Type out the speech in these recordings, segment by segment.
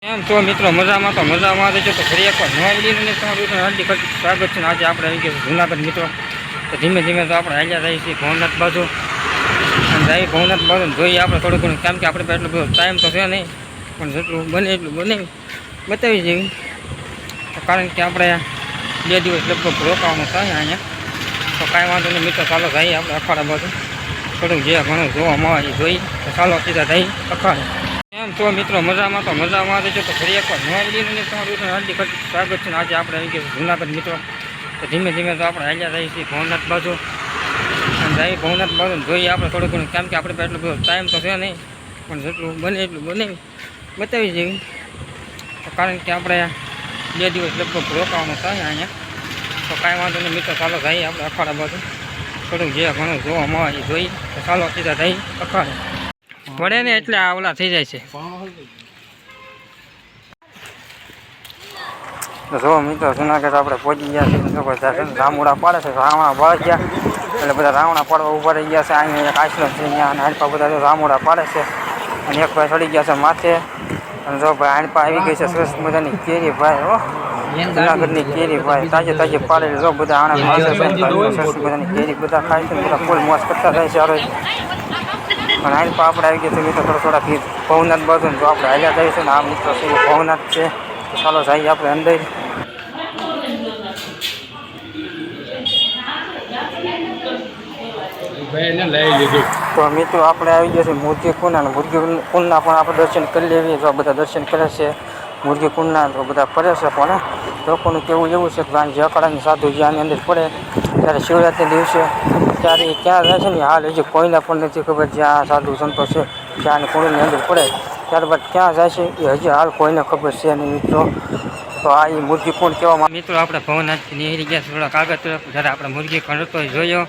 એમ તો મિત્રો મજામાં રહેજો તો ફરી એકવાર નવા વિડીયોને તમારું હાર્દિક સ્વાગત છે. આજે આપણે આવી ગયા જૂનાગઢ મિત્રો તો ધીમે ધીમે તો આપણે હાલ્યા રહીએ છીએ ભવનાથ બાજુ અને જઈએ ભવનાથ બાજુ જોઈએ આપણે થોડું ઘણું, કેમ કે આપણે પાસે એટલો બધો ટાઈમ તો છે નહીં, પણ જેટલું બને એટલું બતાવી જઈએ. કારણ કે આપણે 2 દિવસ લગભગ રોકાવાનું થાય અહીંયા, તો કાંઈ વાંધો નહીં મિત્રો. ચાલો જઈએ આપણે અખાડા બાજુ, થોડુંક જે ઘણું જોવા મળે જોઈએ. તો ચાલો સીધા જઈએ અખાડે. એમ તો મિત્રો મજામાં રહેજો તો ફરી એકવાર નવા વિડીયોને તમારું હાર્દિક સ્વાગત છે. આજે આપણે આવી ગયા જૂનાગઢ મિત્રો તો ધીમે ધીમે તો આપણે હાલ્યા રહીએ છીએ ભવનાથ બાજુ અને જઈએ ભવનાથ બાજુ જોઈએ આપણે થોડું ઘણું, કેમ કે આપણે પાસે એટલો બધો ટાઈમ તો છે નહીં, પણ જેટલું બને એટલું બતાવી જઈએ. તો કારણ કે આપણે 2 દિવસ લગભગ રોકાવાનું થાય અહીંયા, તો કાંઈ વાંધો નહીં મિત્રો. ચાલો જઈએ આપણે અખાડા બાજુ, થોડુંક જે ઘણું જોવા મળે જોઈએ. તો ચાલો સીધા જઈએ અખાડે. પડે ને એટલે આ ઓલા થઈ જાય છે. જો મિત્રો જૂનાગઢ આપણે પહોંચી ગયા છીએ. રામુડા પાડે છે, રાવણા પાડી ગયા એટલે બધા રાવણા પાડવા ઊભા રહી ગયા છે. અહીંયા એક આશ્રમ છે, અહીંયા હાંડપા બધા રામુડા પાડે છે અને એક ભાઈ ચડી ગયા છે માથે. અને જો ભાઈ હાંડપા આવી ગઈ છે સરસ મજાની કેરી ભાઈ, હો જૂનાગઢની કેરી ભાઈ તાજે પાડેલી. જો બધા આણંદ માસે સરસ મજાની કેરી બધા ખાય છે, બધા ફૂલ મોજ કરતા થાય છે. અને હાંડપા આપણે આવી ગયા છે મિત્રો થોડા ભવનાથ બાજુ, જો આપણે હાલ્યા જઈએ છીએ ને આ મિત્રો છે ભવનાથ છે. તો ચાલો જઈએ આપણે અંદર. તો મિત્રો આપણે આવી ગયા છે મુરગી કુંડ, અને મુરગી કુંડના પણ આપણે દર્શન કરી લેવીએ. જો બધા દર્શન કરે છે મુરગી કુંડના, તો બધા ફરે છે. પણ લોકોનું કહેવું એવું છે કે જે અખાડાની સાધુ જ્યાંની અંદર પડે ત્યારે શિવરાત્રિના દિવસે ત્યારે ક્યાં રહે છે ને હાલ હજી કોઈને પણ નથી ખબર. જ્યાં સાધુ સંતો છે જ્યાં કુંડની અંદર પડે ત્યારબાદ ક્યાં જાય છે એ હજી હાલ કોઈને ખબર છે નહીં મિત્રો. તો આ એ મુરગી કુંડ કહેવામાં. મિત્રો આપણે ભવનાથથી નીકળી ગયા છે થોડાક આગળ તરફ, જ્યારે આપણે મુરગી કુંડ હતો જોયો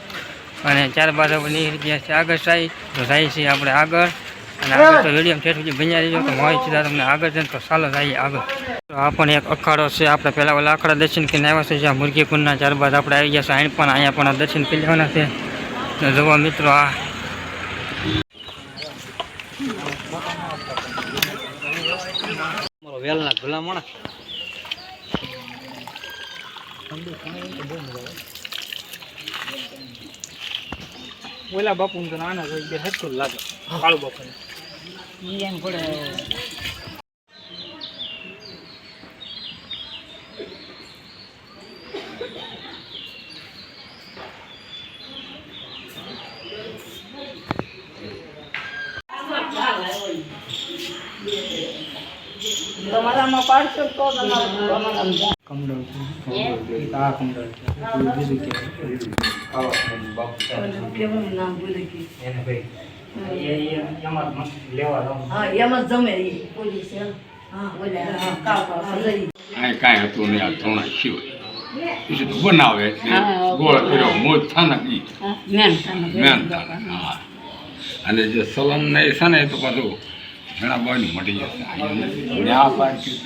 અને ત્યારબાદ આપણે નીકળી ગયા છે આગળ સાઈડ. તો જાય છીએ આપણે આગળ, અને આગળ તો વિડીયો ઠેઠ સુધી બન્યા રહીજો તો હોય સીધા તમને આગળ છે. તો ચાલો જઈએ આગળ. તો આ પણ એક અખાડો છે. આપણે પહેલાં ઓલા અખાડા દર્શન કરીને આવ્યા છે જ્યાં મુરગી કુંડના, ત્યારબાદ આપણે આવી ગયા છે અહીંયા પણ દર્શન કરી લેવાના છે. તો જુઓ મિત્રો આ વેલના ભલામણ ઓલા બાપુ તો નાના બે હટકું લાગે કાળુ બાપુ એમ પડે. તમારામાં 500 તો તમારામાં કમડળ આ કમડળ બીજું કે કેવું નામ બોલે કે એને ભાઈ એમાં લેવા દો. હા એમાં જમે ઈ પોલીસ. હા ઓલા કાકા સજરી આ કાંઈ હતું નહીં, આ ધોણા સિવાય પછી તો બનાવે એટલે ગોળ કર્યો મોજ થાનક ઈ મેન થાનક. હા અને જે સલન ને છે ને એ તો પાછું ઘણા બાની મટી જશે. આ પાડી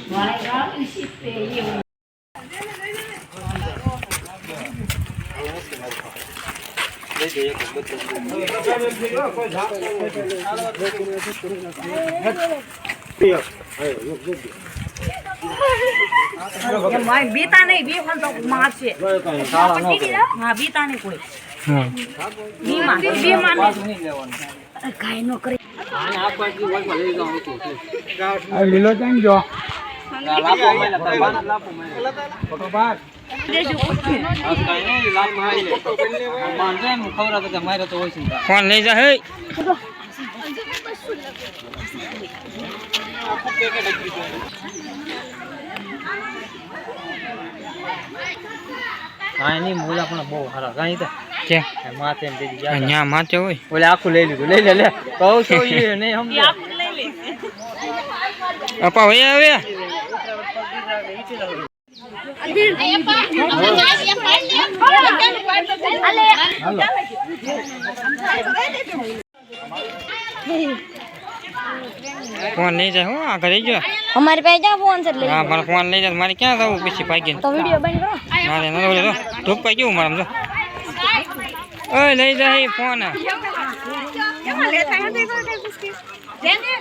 બીતા નહીં બી ફોન તો મારશે. હા બીતા નહીં કોઈ બી માને કાઈ નો કરે. લીલો કેમ જો ફોન લઈ જા. હે કાંઈ નહીં મોજા પણ બહુ સારા. કાંઈ તો કે માથે અહીંયા માથે હોય ઓલે આખું લઈ લીધું. લઈ લે કહું છું એ નહીં સમજે. અપા ભાઈ આવે ફોન લઈ જાય. હું આ ઘરે ગયો हमारे पे जा फोन से ले हां मारा फोन ले जा. मारे क्या जाऊ पीछे भागी तो वीडियो बंद करो. मारे न बोले तो धूप का क्यों मारम जो ओए ले जा ही फोन છે